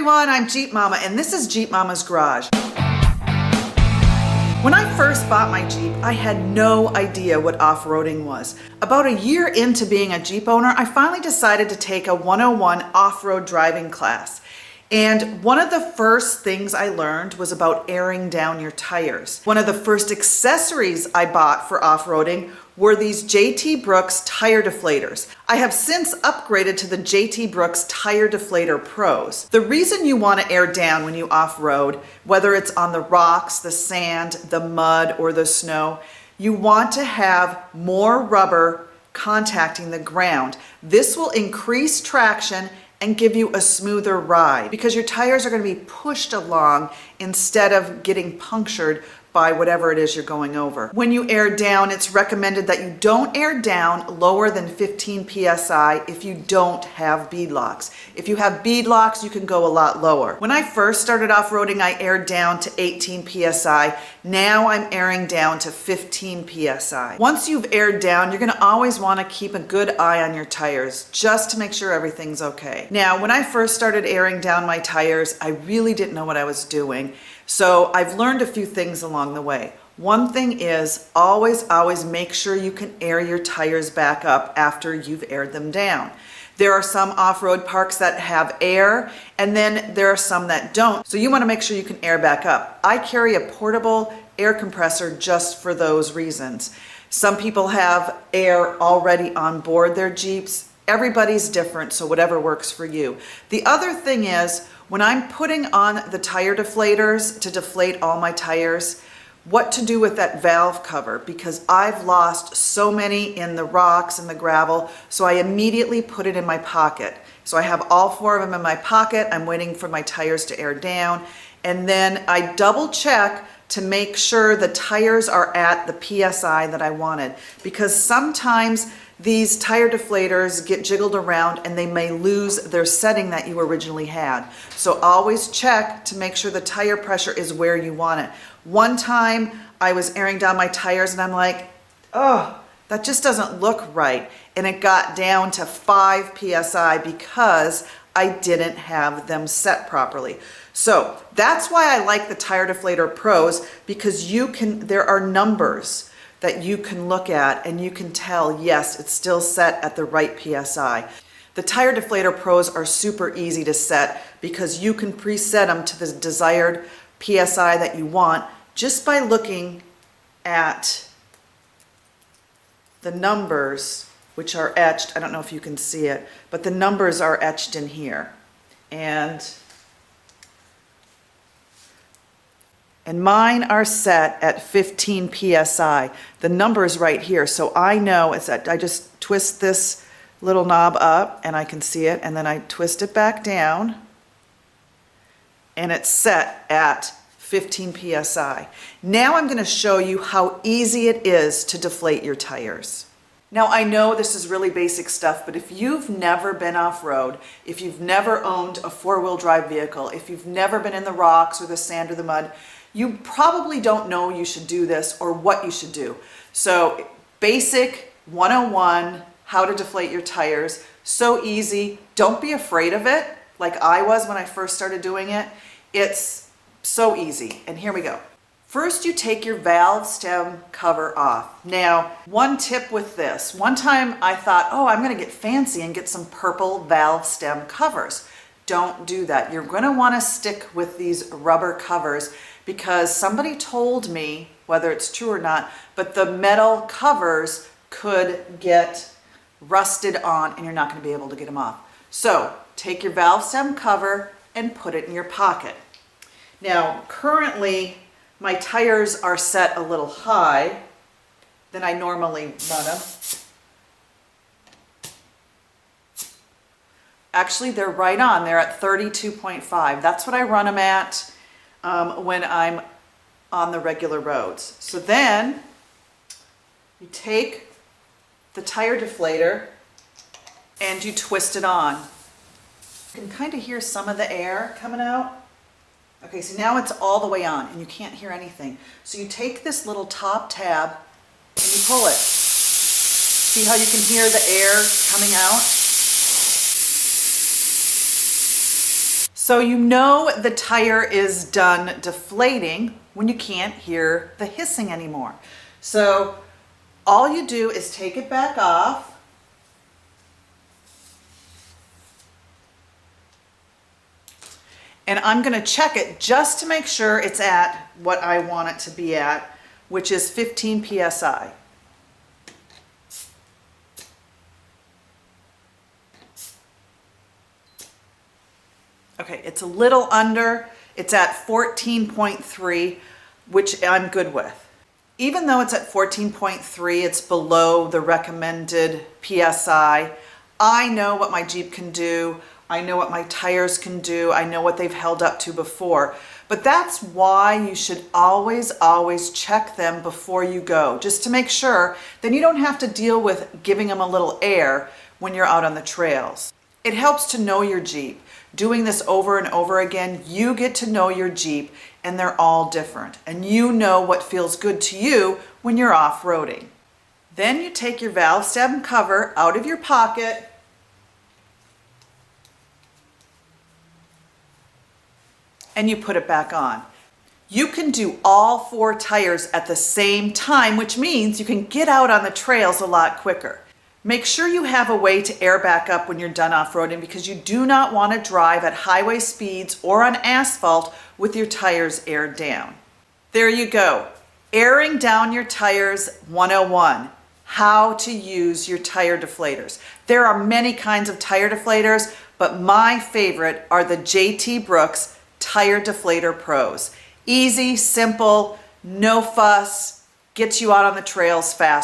everyone, I'm Jeep Mama and this is Jeep Mama's Garage. When I first bought my Jeep, I had no idea what off-roading was. About a year into being a Jeep owner, I finally decided to take a 101 off-road driving class. And one of the first things I learned was about airing down your tires. One of the first accessories I bought for off-roading were these JT Brooks tire deflators. I have since upgraded to the JT Brooks Tire Deflator Pros. The reason you want to air down when you off-road, whether it's on the rocks, the sand, the mud, or the snow, you want to have more rubber contacting the ground. This will increase traction and give you a smoother ride because your tires are going to be pushed along instead of getting punctured by whatever it is you're going over. When you air down, it's recommended that you don't air down lower than 15 psi if you don't have bead locks. If you have bead locks, you can go a lot lower. When I first started off-roading, I aired down to 18 psi. Now I'm airing down to 15 psi. Once you've aired down, you're gonna always wanna keep a good eye on your tires just to make sure everything's okay. Now, when I first started airing down my tires, I really didn't know what I was doing. So I've learned a few things along the way. One thing is always make sure you can air your tires back up after you've aired them down. There are some off-road parks that have air, and then there are some that don't. So you want to make sure you can air back up. I carry a portable air compressor just for those reasons. Some people have air already on board their Jeeps. Everybody's different, so whatever works for you. The other thing is, when I'm putting on the tire deflators to deflate all my tires, what to do with that valve cover, because I've lost so many in the rocks and the gravel, so I immediately put it in my pocket. So I have all 4 of them in my pocket. I'm waiting for my tires to air down, and then I double check to make sure the tires are at the PSI that I wanted, because sometimes these tire deflators get jiggled around and they may lose their setting that you originally had. So always check to make sure the tire pressure is where you want it. One time I was airing down my tires and I'm like, oh, that just doesn't look right. And it got down to 5 PSI because I didn't have them set properly. So that's why I like the Tire Deflator Pros, because there are numbers that you can look at and you can tell, yes, it's still set at the right PSI. The Tire Deflator Pros are super easy to set because you can preset them to the desired PSI that you want just by looking at the numbers, which are etched. I don't know if you can see it, but the numbers are etched in here. And mine are set at 15 PSI. The number's right here, so I know it's that I just twist this little knob up and I can see it, and then I twist it back down and it's set at 15 PSI. Now I'm gonna show you how easy it is to deflate your tires. Now I know this is really basic stuff, but if you've never been off-road, if you've never owned a 4-wheel drive vehicle, if you've never been in the rocks or the sand or the mud, you probably don't know you should do this or what you should do. So basic 101, how to deflate your tires, so easy. Don't be afraid of it like I was when I first started doing it. It's so easy, and here we go. First, you take your valve stem cover off. Now, one tip with this, one time I thought, oh, I'm gonna get fancy and get some purple valve stem covers. Don't do that. You're gonna wanna stick with these rubber covers because somebody told me, whether it's true or not, but the metal covers could get rusted on and you're not gonna be able to get them off. So take your valve stem cover and put it in your pocket. Now, currently, my tires are set a little high than I normally run them. Actually, they're right on. They're at 32.5. That's what I run them at when I'm on the regular roads. So then you take the tire deflator and you twist it on. You can kind of hear some of the air coming out. Okay, so now it's all the way on and you can't hear anything. So you take this little top tab and you pull it. See how you can hear the air coming out? So you know the tire is done deflating when you can't hear the hissing anymore. So all you do is take it back off. And I'm gonna check it just to make sure it's at what I want it to be at, which is 15 PSI. Okay, it's a little under, it's at 14.3, which I'm good with. Even though it's at 14.3, it's below the recommended PSI. I know what my Jeep can do. I know what my tires can do. I know what they've held up to before. But that's why you should always, always check them before you go, just to make sure. Then you don't have to deal with giving them a little air when you're out on the trails. It helps to know your Jeep. Doing this over and over again, you get to know your Jeep, and they're all different. And you know what feels good to you when you're off-roading. Then you take your valve stem cover out of your pocket, and you put it back on. You can do all 4 tires at the same time, which means you can get out on the trails a lot quicker. Make sure you have a way to air back up when you're done off-roading, because you do not want to drive at highway speeds or on asphalt with your tires aired down. There you go. Airing down your tires 101. How to use your tire deflators. There are many kinds of tire deflators, but my favorite are the JT Brooks Tire Deflator Pros. Easy, simple, no fuss, gets you out on the trails fast.